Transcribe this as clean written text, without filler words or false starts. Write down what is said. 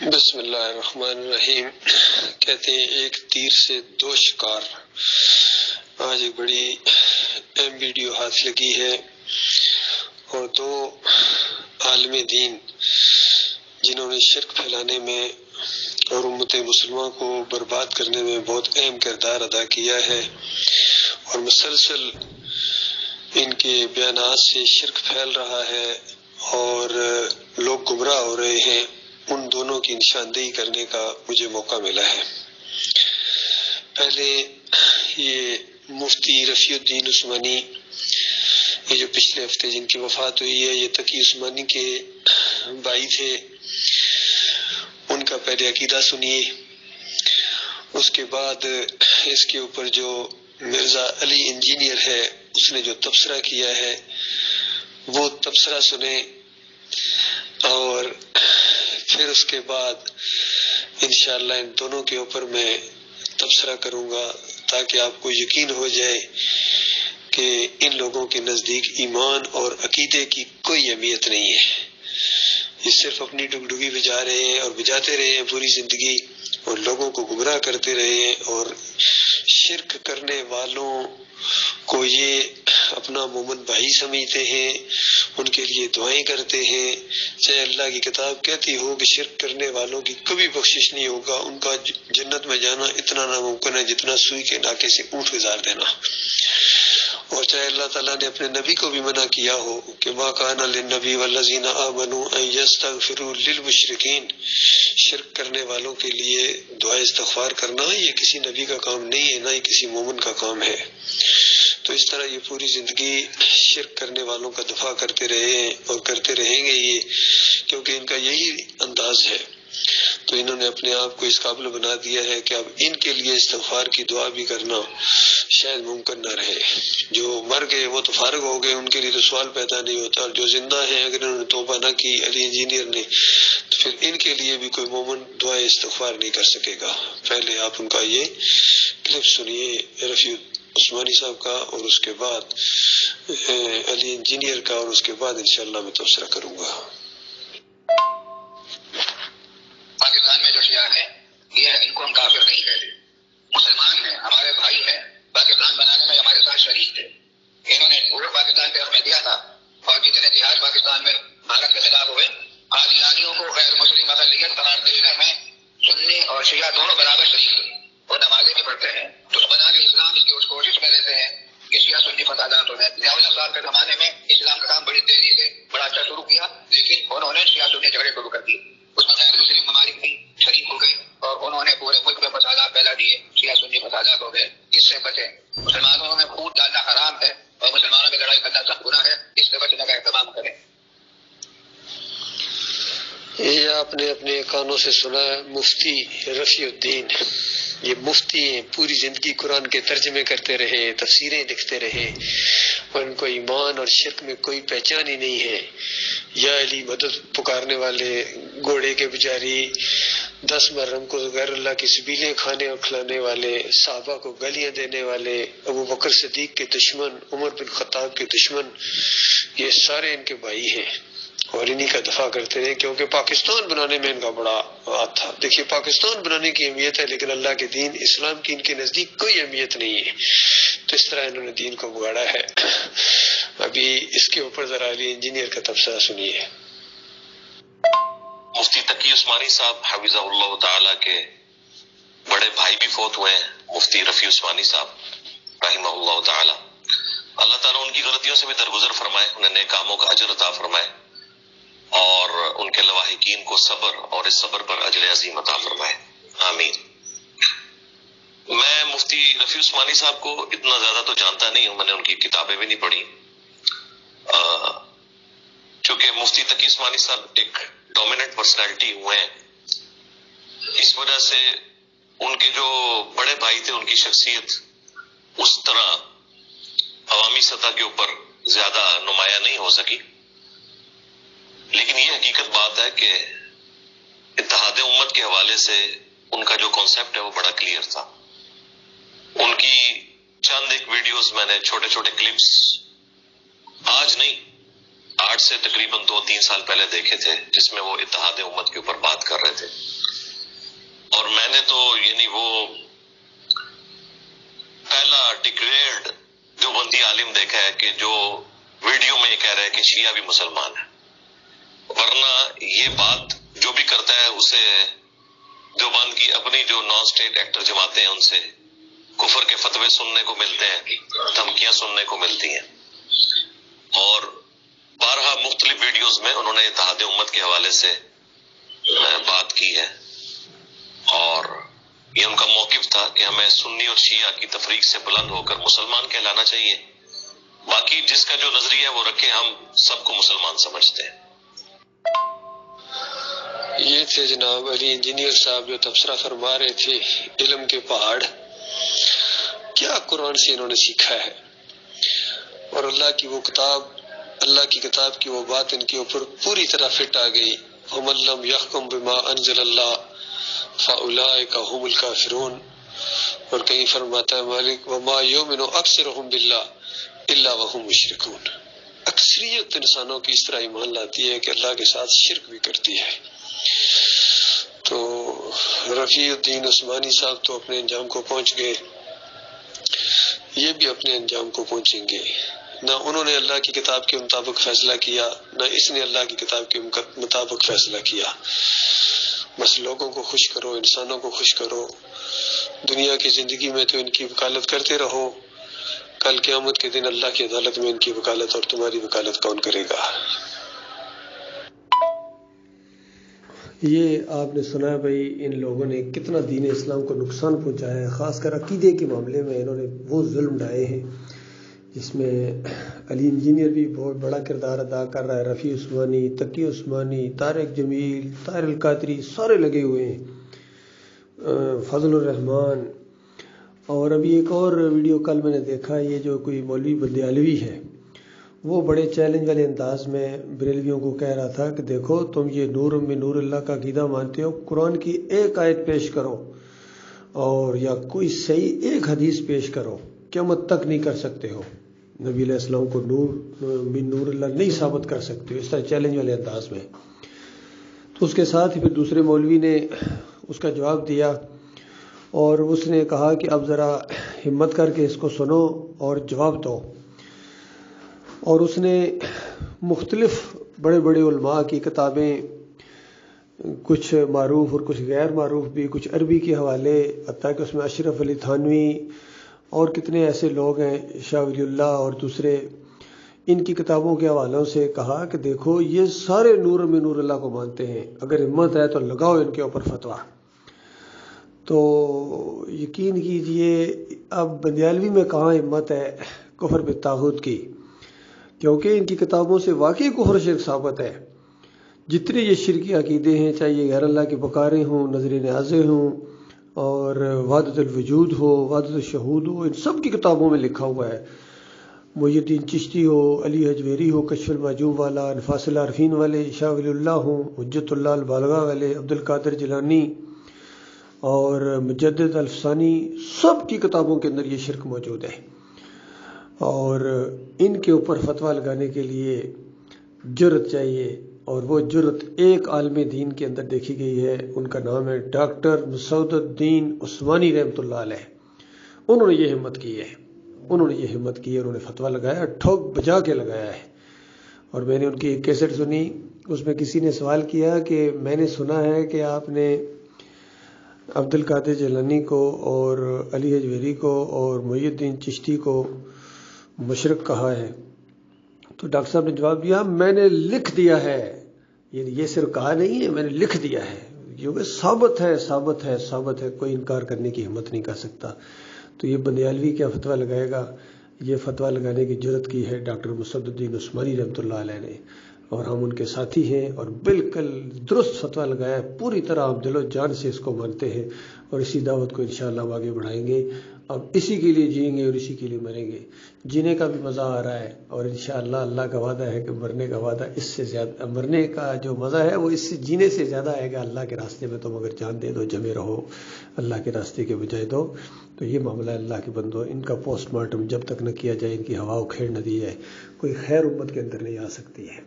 بسم اللہ الرحمن الرحیم۔ کہتے ہیں ایک تیر سے دو شکار۔ آج ایک بڑی اہم ویڈیو ہاتھ لگی ہے اور دو عالم دین جنہوں نے شرک پھیلانے میں اور امت مسلمہ کو برباد کرنے میں بہت اہم کردار ادا کیا ہے، اور مسلسل ان کے بیانات سے شرک پھیل رہا ہے اور لوگ گمراہ ہو رہے ہیں، ان دونوں کی نشاندہی کرنے کا مجھے موقع ملا ہے۔ پہلے یہ مفتی رفیع الدین عثمانی، یہ جو پچھلے ہفتے جن کی وفات ہوئی ہے، یہ تقی عثمانی کے بھائی تھے، ان کا پہلے عقیدہ سنیے، اس کے بعد اس کے اوپر جو مرزا علی انجینئر ہے اس نے جو تبصرہ کیا ہے وہ تبصرہ سنیں، اور پھر اس کے بعد انشاءاللہ ان دونوں کے اوپر میں تبصرہ کروں گا تاکہ آپ کو یقین ہو جائے کہ ان لوگوں کے نزدیک ایمان اور عقیدے کی کوئی اہمیت نہیں ہے۔ یہ صرف اپنی ڈگڈگی بجا رہے ہیں اور بجاتے رہے ہیں پوری زندگی، اور لوگوں کو گمراہ کرتے رہے ہیں، اور شرک کرنے والوں کو یہ اپنا مومن بھائی سمجھتے ہیں، ان کے لیے دعائیں کرتے ہیں، چاہے اللہ کی کتاب کہتی ہو کہ شرک کرنے والوں کی کبھی بخشش نہیں ہوگا، ان کا جنت میں جانا اتنا ناممکن ہے جتنا سوئی کے ناکے سے اونٹ گزار دینا۔ اور چاہے اللہ تعالیٰ نے اپنے نبی کو بھی منع کیا ہو کہ ما کان للنبی والذین آمنوا ان یستغفروا للمشرکین، شرک کرنے والوں کے لیے دعا استغفار کرنا یہ کسی نبی کا کام نہیں ہے، نہ ہی کسی مومن کا کام ہے۔ تو اس طرح یہ پوری زندگی شرک کرنے والوں کا دفاع کرتے رہے ہیں اور کرتے رہیں گے، یہ کیونکہ ان کا یہی انداز ہے۔ تو انہوں نے اپنے آپ کو اس قابل بنا دیا ہے کہ اب ان کے لیے استغفار کی دعا بھی کرنا شاید ممکن نہ رہے۔ جو مر گئے وہ تو فارغ ہو گئے، ان کے لیے تو سوال پیدا نہیں ہوتا، اور جو زندہ ہیں اگر انہوں نے توبہ نہ کی علی انجینئر نے، تو پھر ان کے لیے بھی کوئی مومن دعا استغفار نہیں کر سکے گا۔ پہلے آپ ان کا یہ کلپ سنیے رفیع عثمانی صاحب کا، اور اس کے بعد علی انجینئر کا، اور اس کے بعد انشاءاللہ میں تبصرہ کروں گا۔ پاکستان میں جو شیعہ ہیں یہ ان کو ہم کافر نہیں کہتے، مسلمان ہیں، ہمارے بھائی ہیں، پاکستان بنانے میں ہمارے ساتھ شریک تھے۔ انہوں نے پورے پاکستان پہ ہمیں دیا تھا، اور جتنے جہاد پاکستان میں بھارت کے خلاف ہوئے، قادیانیوں کو غیر مسلم اقلیت قرار دینے میں سنی اور شیعہ دونوں برابر شریک تھے، اور نمازیں بھی پڑھتے ہیں۔ تو بنا کے اسلام کی اس کوشش میں رہتے ہیں کہ شیعہ سنی فسادات ہو جائیں۔ ضیاءاللہ صاحب کے زمانے میں اسلام کا کام بڑی تیزی سے بڑا اچھا شروع کیا، لیکن انہوں نے شیعہ سنی جھگڑے شروع کر دیے، اس میں غیر مسلم ممالک بھی شریک ہو گئے، اور انہوں نے پورے ملک میں فسادات پھیلا دیے، شیعہ سنی فسادات ہو گئے۔ اس سے بچیں، مسلمانوں میں خون ڈالنا حرام ہے اور مسلمانوں میں لڑائی کرنا سخت گناہ ہے، اس سے بچنے کا اہتمام کریں۔ یہ آپ نے اپنے کانوں سے سنا ہے مفتی رفیع الدین، یہ مفتی ہیں، پوری زندگی قرآن کے ترجمے کرتے رہے، تفسیریں لکھتے رہے، اور ان کو ایمان اور شرک میں کوئی پہچان ہی نہیں ہے۔ یا علی مدد پکارنے والے، گھوڑے کے پجاری، 10 محرم کو غیر اللہ کی سبیلیں کھانے اور کھلانے والے، صحابہ کو گالیاں دینے والے، ابو بکر صدیق کے دشمن، عمر بن خطاب کے دشمن، یہ سارے ان کے بھائی ہیں، اور انہی کا دفاع کرتے رہے، کیونکہ پاکستان بنانے میں ان کا بڑا ہاتھ تھا۔ دیکھیے پاکستان بنانے کی اہمیت ہے، لیکن اللہ کے دین اسلام کی ان کے نزدیک کوئی اہمیت نہیں ہے، تو اس طرح انہوں نے دین کو بگاڑا ہے۔ ابھی اس کے اوپر ذرا علی انجینئر کا تبصرہ سنیے۔ مفتی تقی عثمانی صاحب حفظہ اللہ تعالی کے بڑے بھائی بھی فوت ہوئے ہیں، مفتی رفیع عثمانی صاحب رحمہ اللہ تعالی۔ اللہ تعالیٰ ان کی غلطیوں سے بھی درگزر فرمائے، انہیں نیک کاموں کا اجر عطا فرمائے، اور ان کے لواحقین کو صبر اور اس صبر پر اجر عظیم عطا فرمائے، آمین۔ میں مفتی رفیع عثمانی صاحب کو اتنا زیادہ تو جانتا نہیں ہوں، میں نے ان کی کتابیں بھی نہیں پڑھی، چونکہ مفتی تقی عثمانی صاحب ایک ڈومیننٹ پرسنالٹی ہوئے ہیں، اس وجہ سے ان کے جو بڑے بھائی تھے ان کی شخصیت اس طرح عوامی سطح کے اوپر زیادہ نمایاں نہیں ہو سکی، لیکن یہ حقیقت بات ہے کہ اتحاد امت کے حوالے سے ان کا جو کانسیپٹ ہے وہ بڑا کلیئر تھا۔ ان کی چند ایک ویڈیوز میں نے چھوٹے چھوٹے کلپس آج نہیں، آج سے تقریباً 2-3 سال پہلے دیکھے تھے، جس میں وہ اتحاد امت کے اوپر بات کر رہے تھے، اور میں نے تو یعنی وہ پہلا ڈگریڈ جو بندی عالم دیکھا ہے کہ جو ویڈیو میں یہ کہہ رہا ہے کہ شیعہ بھی مسلمان ہے، ورنہ یہ بات جو بھی کرتا ہے اسے دیوبند کی اپنی جو نان اسٹیٹ ایکٹر جماعتیں ہیں ان سے کفر کے فتوے سننے کو ملتے ہیں، دھمکیاں سننے کو ملتی ہیں، اور بارہا مختلف ویڈیوز میں انہوں نے اتحاد امت کے حوالے سے بات کی ہے، اور یہ ان کا موقف تھا کہ ہمیں سنی اور شیعہ کی تفریق سے بلند ہو کر مسلمان کہلانا چاہیے، باقی جس کا جو نظریہ ہے وہ رکھے، ہم سب کو مسلمان سمجھتے ہیں۔ یہ تھے جناب علی انجینئر صاحب جو تبصرہ فرما رہے تھے علم کے پہاڑ، کیا قرآن سے انہوں نے سیکھا ہے، اور اللہ کی وہ کتاب، اللہ کی کتاب کی وہ بات ان کے اوپر پوری طرح فٹ آ گئی۔ وَمَن لَّمْ يَحْكُم بِمَا أَنزَلَ اللَّهُ فَأُولَٰئِكَ هُمُ الْكَافِرُونَ، اور کہیں فرماتا ہے مالک وَمَا يُؤْمِنُ أَكْثَرُهُم بِاللَّهِ إِلَّا وَهُم مُشْرِكُونَ، اکثریت انسانوں کی اس طرح ایمان لاتی ہے کہ اللہ کے ساتھ شرک بھی کرتی ہے۔ تو رفیع الدین عثمانی صاحب تو اپنے انجام کو پہنچ گئے، یہ بھی اپنے انجام کو پہنچیں گے۔ نہ انہوں نے اللہ کی کتاب کے مطابق فیصلہ کیا، نہ اس نے اللہ کی کتاب کے مطابق فیصلہ کیا۔ بس لوگوں کو خوش کرو، انسانوں کو خوش کرو، دنیا کی زندگی میں تو ان کی وکالت کرتے رہو، کل قیامت کے دن اللہ کی عدالت میں ان کی وکالت اور تمہاری وکالت کون کرے گا؟ یہ آپ نے سنا بھائی ان لوگوں نے کتنا دین اسلام کو نقصان پہنچایا ہے، خاص کر عقیدے کے معاملے میں انہوں نے وہ ظلم ڈھائے ہیں جس میں علی انجینئر بھی بہت بڑا کردار ادا کر رہا ہے، رفیع عثمانی، تقی عثمانی، طارق جمیل، طاہر القادری، سارے لگے ہوئے ہیں، فضل الرحمان۔ اور ابھی ایک اور ویڈیو کل میں نے دیکھا، یہ جو کوئی مولوی بندیالوی ہے وہ بڑے چیلنج والے انداز میں بریلویوں کو کہہ رہا تھا کہ دیکھو تم یہ نور میں نور اللہ کا عقیدہ مانتے ہو، قرآن کی ایک آیت پیش کرو اور یا کوئی صحیح ایک حدیث پیش کرو، قیامت تک نہیں کر سکتے ہو، نبی علیہ السلام کو نور من نور اللہ نہیں ثابت کر سکتے ہو، اس طرح چیلنج والے انداز میں۔ تو اس کے ساتھ ہی پھر دوسرے مولوی نے اس کا جواب دیا اور اس نے کہا کہ اب ذرا ہمت کر کے اس کو سنو اور جواب دو، اور اس نے مختلف بڑے بڑے علماء کی کتابیں، کچھ معروف اور کچھ غیر معروف بھی، کچھ عربی کے حوالے، حتیٰ کہ اس میں اشرف علی تھانوی اور کتنے ایسے لوگ ہیں، شاہ ولی اللہ اور دوسرے، ان کی کتابوں کے حوالوں سے کہا کہ دیکھو یہ سارے نور میں نور اللہ کو مانتے ہیں، اگر ہمت ہے تو لگاؤ ان کے اوپر فتویٰ۔ تو یقین کیجئے اب بندیالوی میں کہاں ہمت ہے کفر بالطاغوت کی، کیونکہ ان کی کتابوں سے واقعی کفر شرک ثابت ہے۔ جتنے یہ شرکی عقیدے ہیں، چاہے یہ غیر اللہ کی پکاریں ہوں، نظر نیازیں ہوں، اور وحدت الوجود ہو، وحدت الشہود ہو، ان سب کی کتابوں میں لکھا ہوا ہے۔ محی الدین چشتی ہو، علی حجویری ہو، کشف المحجوب والا، انفاس العارفین والے، شاہ ولی اللہ ہوں، حجت اللہ البالغہ والے، عبد القادر جیلانی اور مجدد الفسانی، سب کی کتابوں کے اندر یہ شرک موجود ہے، اور ان کے اوپر فتویٰ لگانے کے لیے جرأت چاہیے، اور وہ جرأت ایک عالم دین کے اندر دیکھی گئی ہے، ان کا نام ہے ڈاکٹر مسعود الدین عثمانی رحمۃ اللہ علیہ۔ انہوں نے یہ ہمت کی ہے، انہوں نے فتویٰ لگایا، ٹھوک بجا کے لگایا ہے۔ اور میں نے ان کی ایک کیسٹ سنی، اس میں کسی نے سوال کیا کہ میں نے سنا ہے کہ آپ نے عبد القادر جیلانی کو اور علی حجویری کو اور محی الدین چشتی کو مشرک کہا ہے۔ تو ڈاکٹر صاحب نے جواب دیا، میں نے لکھ دیا ہے، یہ صرف کہا نہیں ہے، میں نے لکھ دیا ہے، یہ ثابت ہے، کوئی انکار کرنے کی ہمت نہیں کر سکتا۔ تو یہ بندیالوی کیا فتویٰ لگائے گا؟ یہ فتویٰ لگانے کی جرأت کی ہے ڈاکٹر مسعود الدین عثمانی رحمۃ اللہ علیہ نے، اور ہم ان کے ساتھی ہیں، اور بالکل درست فتویٰ لگایا ہے، پوری طرح ہم دل و جان سے اس کو مانتے ہیں، اور اسی دعوت کو انشاءاللہ ہم آگے بڑھائیں گے۔ اب اسی کے لیے جئیں گے اور اسی کے لیے مریں گے، جینے کا بھی مزہ آ رہا ہے، اور انشاءاللہ اللہ کا وعدہ ہے کہ مرنے کا وعدہ اس سے زیادہ، مرنے کا جو مزہ ہے وہ اس سے جینے سے زیادہ آئے گا۔ اللہ کے راستے میں تم اگر جان دے دو، جمے رہو، اللہ کے راستے کے بجائے دو، تو یہ معاملہ اللہ کے بندو، ان کا پوسٹ مارٹم جب تک نہ کیا جائے، ان کی ہوا و کھیڑ نہ دی جائے، کوئی خیر امت کے اندر نہیں آ سکتی ہے۔